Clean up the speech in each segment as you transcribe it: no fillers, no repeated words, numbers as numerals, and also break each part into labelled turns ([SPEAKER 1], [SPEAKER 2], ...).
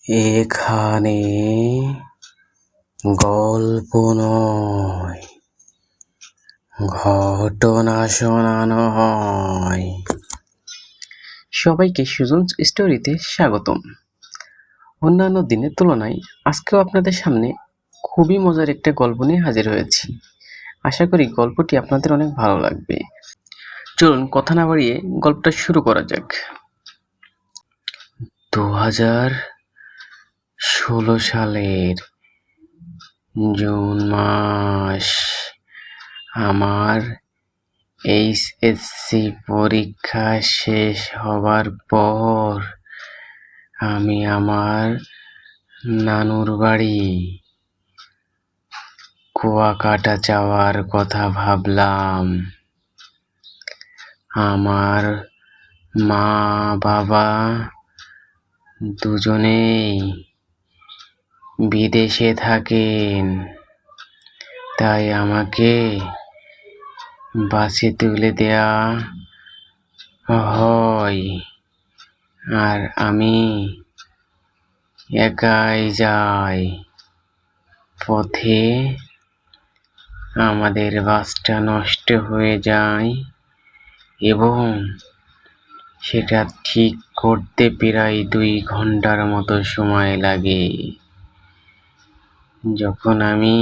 [SPEAKER 1] এখানে গল্প নয়, ঘটনা শোনানো হয়। সবাইকে সুজনস স্টোরিতে স্বাগতম। অন্যান্য দিনের তুলনায় আজকেও আপনাদের সামনে খুবই মজার একটা গল্প নিয়ে হাজির হয়েছি। আশা করি গল্পটি আপনাদের অনেক ভালো লাগবে। চলুন কথা না বাড়িয়ে গল্পটা শুরু করা যাক। 2016 সালের জুন মাস। আমার এইচএসসি পরীক্ষা শেষ হবার পর আমি আমার নানুর বাড়ি কুয়াকাটা যাওয়ার কথা ভাবলাম। আমার মা বাবা দুজনেই বিদেশে থাকেন, তাই আমাকে বাসে তুলে দেয়া হয় আর আমি একাই যাই। পথে আমাদের বাসটা নষ্ট হয়ে যায় এবং সেটা ঠিক করতে প্রায় 2 ঘন্টার মতো সময় লাগে। যখন আমি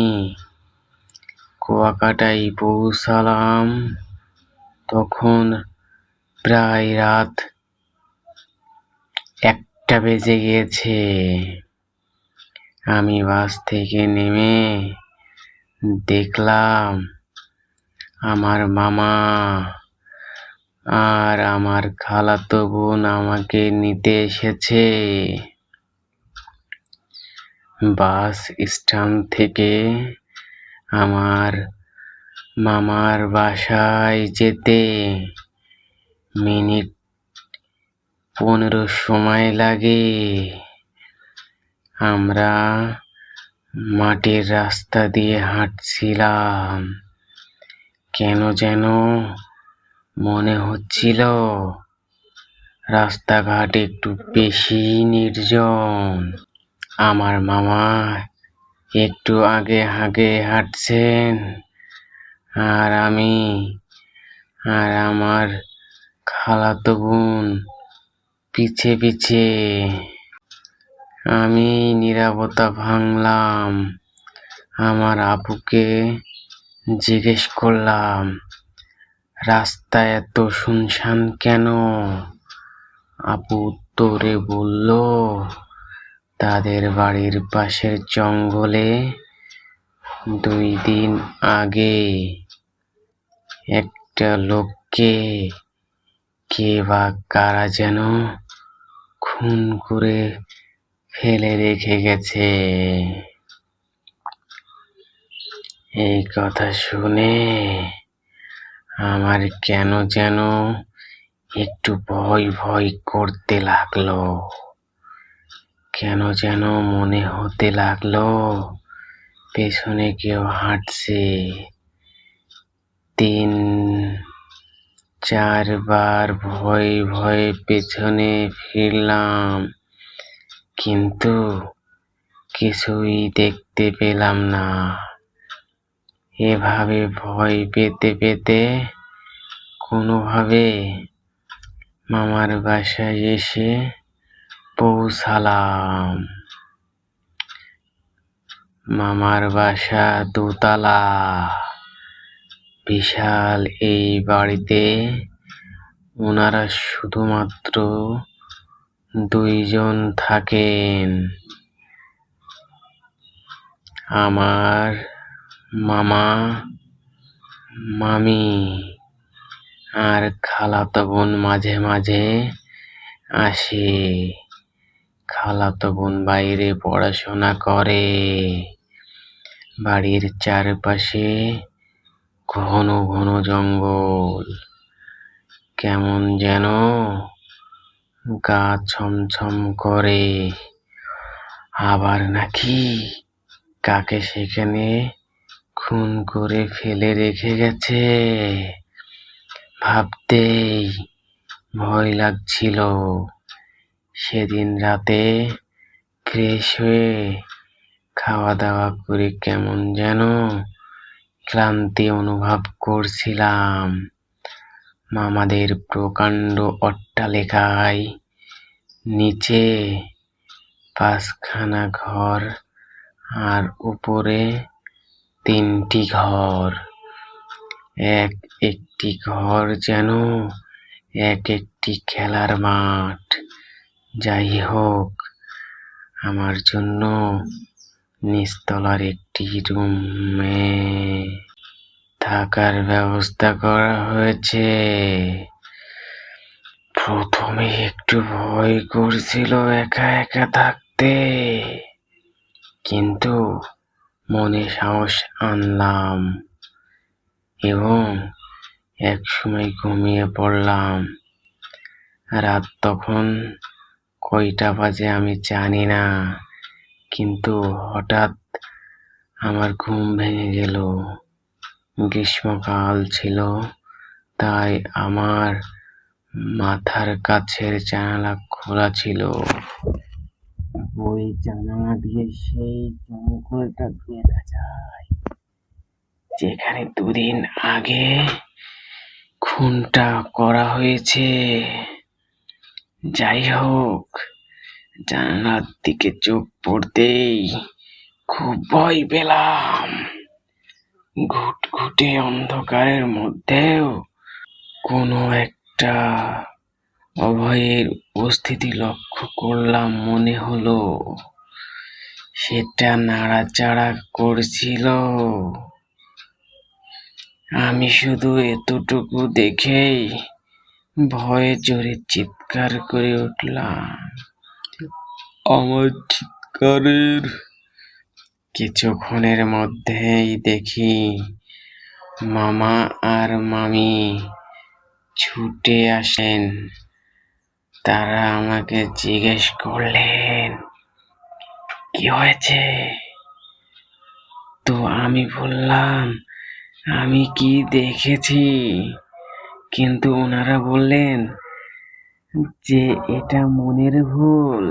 [SPEAKER 1] কুয়াকাটায় পৌঁছালাম তখন প্রায় রাত 1টা বেজে গেছে। আমি বাস থেকে নেমে দেখলাম আমার মামা আর আমার খালাতো বোন আমাকে নিতে এসেছে। বাস স্ট্যান্ড থেকে আমার মামার বাসায় যেতে মিনিট 15 সময় লাগে। আমরা মাটির রাস্তা দিয়ে হাঁটছিলাম। কেন যেন মনে হচ্ছিল রাস্তাঘাট একটু বেশি নির্জন। আমার মামা একটু আগে আগে হাঁটছেন আর আমি আর আমার খালাতো বোন পিছে পিছে। আমি নীরবতা ভাঙলাম। আমার আব্বুকে জিজ্ঞেস করলাম, রাস্তা এত শুনশান কেন? আব্বু উত্তরে বলল, তাদের বাড়ির পাশের জঙ্গলে 2 দিন আগে একটা লোককে কে বা কারা যেন খুন করে ফেলে রেখে গেছে। এই কথা শুনে আমার কেন যেন একটু ভয় ভয় করতে লাগলো। কেন যেন মনে হতে লাগলো পেছনে কেউ হাঁটছে। 3-4 বার ভয়ে ভয়ে পেছনে ফিরলাম, কিন্তু কিছুই দেখতে পেলাম না। এভাবে ভয় পেতে পেতে কোনোভাবে মামার বাসায় এসে পৌঁছালাম। মামার বাসা 2 তলা। বিশাল এই বাড়িতে ওনারা শুধুমাত্র 2 জন থাকেন। আমার মামা, মামি আর খালাতো বোন মাঝে মাঝে আসে। খালাতো বোন বাইরে পড়াশোনা করে। বাড়ির চারপাশে ঘন ঘন জঙ্গল। কেমন যেন গা ছমছম করে। আবার নাকি কাকে সেখানে খুন করে ফেলে রেখে গেছে। ভাবতেই ভয় লাগছিল। সেদিন রাতে ফ্রেশ হয়ে খাওয়া দাওয়া করে কেমন যেন ক্লান্তি অনুভব করছিলাম। মামাদের প্রকাণ্ড অট্টালিকায় নিচে 5খানা ঘর আর উপরে 3টি ঘর। এক একটি ঘর যেন এক একটি খেলার মাঠ। যাই হোক, আমার জন্য নিচতলার একটি রুমে থাকার ব্যবস্থা করা হয়েছে। প্রথমে একটু ভয় করছিল একা একা থাকতে, কিন্তু মনে সাহস আনলাম এবং একসময় ঘুমিয়ে পড়লাম। রাত তখন কয়টা বাজে আমি জানি না, কিন্তু হঠাৎ আমার ঘুম ভেঙে গেল। গ্রীষ্মকাল ছিল, তাই আমার মাথার কাছের জানালা খোলা ছিল। ওই জানালা দিয়ে সেই জঙ্গলটা দেখা যায় যেখানে 2 দিন আগে খুনটা করা হয়েছে। যাই হোক, জানালার দিকে চোখ পড়তেই খুব ভয় পেলাম। ঘুটঘুটে অন্ধকারের মধ্যেও কোনো একটা অভয়ের উপস্থিতি লক্ষ্য করলাম। মনে হলো সেটা নাড়াচাড়া করছিল। আমি শুধু এতটুকু দেখেই ভয়ে জোরে চিৎকার করে উঠলাম। আমার চিৎকারের কিছুক্ষণের মধ্যেই দেখি মামা আর মামি ছুটে আসেন। তারা আমাকে জিজ্ঞেস করলেন, কি হয়েছে? তো আমি বললাম আমি কি দেখেছি, কিন্তু ওনারা বললেন যে এটা মনের ভুল।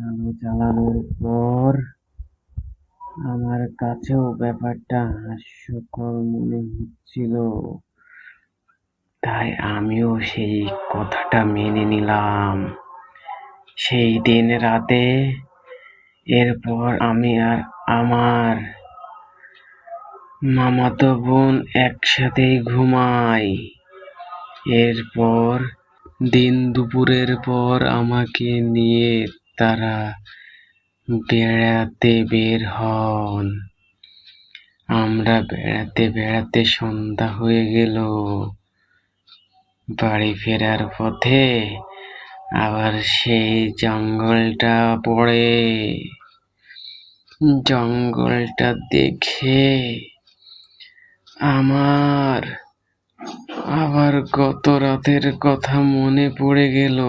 [SPEAKER 1] আলো জ্বালানোর পর আমার কাছেও ব্যাপারটা হাস্যকর মনে হচ্ছিল, তাই আমিও সেই কথাটা মেনে নিলাম। সেই দিন রাতে এরপর আমি আর আমার মামাতো বোন একসাথেই ঘুমাই। এরপর দিন দুপুরের পর আমাকে নিয়ে তারা বেড়াতে বের হন। আমরা বেড়াতে বেড়াতে সন্ধ্যা হয়ে গেল। বাড়ি ফেরার পথে আবার সেই জঙ্গলটা পড়ে। জঙ্গলটা দেখে আমার আবার গত রাতের কথা মনে পড়ে গেল।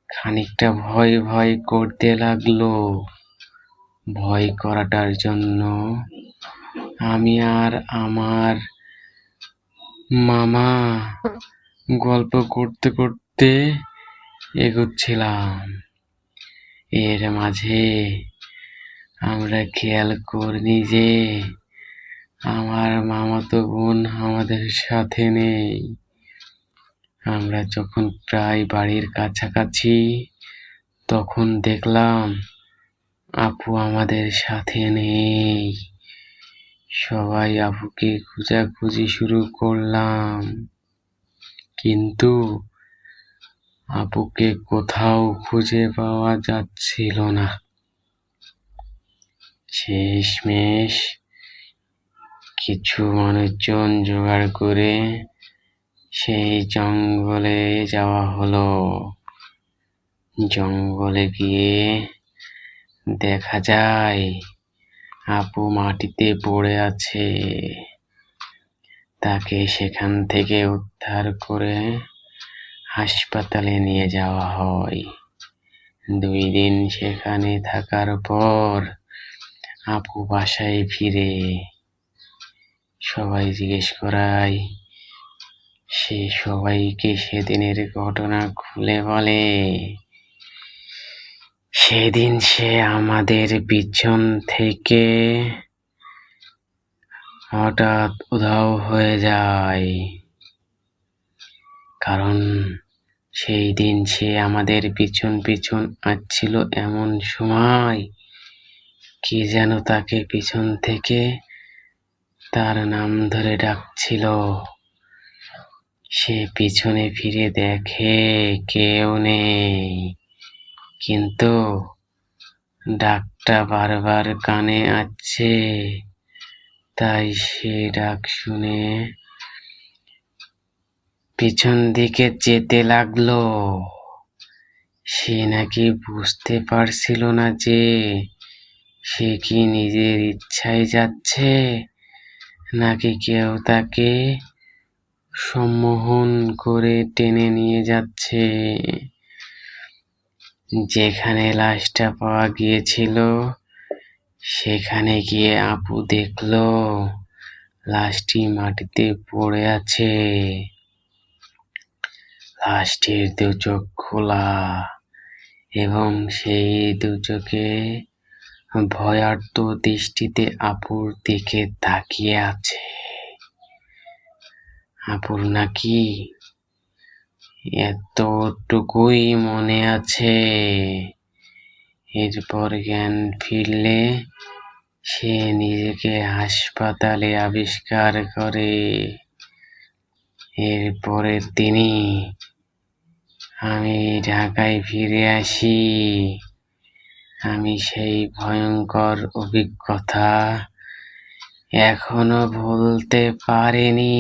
[SPEAKER 1] খানিকটা ভয় ভয় করতে লাগলো। ভয় করাটার জন্য আমি আর আমার মামা গল্প করতে করতে এগোচ্ছিলাম। এর মাঝে আমরা খেয়াল করিনি যে আমার মামাতো বোন আমাদের সাথে নেই। আমরা যখন প্রায় বাড়ির কাছাকাছি, তখন দেখলাম আপু আমাদের সাথে নেই। সবাই আপুকে খোঁজাখুঁজি শুরু করলাম, কিন্তু আপুকে কোথাও খুঁজে পাওয়া যাচ্ছিল না। শেষমেশ কিছু মানুষজন জোগাড় করে সেই জঙ্গলে যাওয়া হলো। জঙ্গলে গিয়ে দেখা যায় আপু মাটিতে পড়ে আছে। তাকে সেখান থেকে উদ্ধার করে হাসপাতালে নিয়ে যাওয়া হয়। 2 দিন সেখানে থাকার পর আপু বাসায় ফিরে। সবাই জিজ্ঞেস করায় সে সবাইকে সেদিনের ঘটনা খুলে বলে। সেদিন সে আমাদের পিছন থেকে হঠাৎ উধাও হয়ে যায়। কারণ সেই দিন সে আমাদের পিছন পিছন আসছিল, এমন সময় কে যেন তাকে পিছন থেকে তার নাম ধরে ডাকছিল। সে পিছনে ফিরে দেখে কেউ নেই, কিন্তু ডাকটা বারবার কানে আসছে। তাই সে ডাক শুনে পিছন দিকে যেতে লাগলো। সে নাকি বুঝতে পারছিল না যে সে কি নিজের ইচ্ছায় যাচ্ছে, নাকি কেউ তাকে সম্মোহন করে টেনে নিয়ে যাচ্ছে। যেখানে লাশটা পাওয়া গিয়েছিল সেখানে গিয়ে আপু দেখলো লাশটি মাটিতে পড়ে আছে। লাশটির দু চোখ খোলা এবং সেই দু চোখে ভয়ার্ত দৃষ্টিতে আপুর দিকে তাকিয়ে আছে। আপুর নাকি এতটুকুই মনে আছে। এরপর জ্ঞান ফিরলে সে নিজেকে হাসপাতালে আবিষ্কার করে। এরপরের দিনই আমি ঢাকায় ফিরে আসি। আমি সেই ভয়ঙ্কর অভিজ্ঞতা এখনো ভুলতে পারিনি।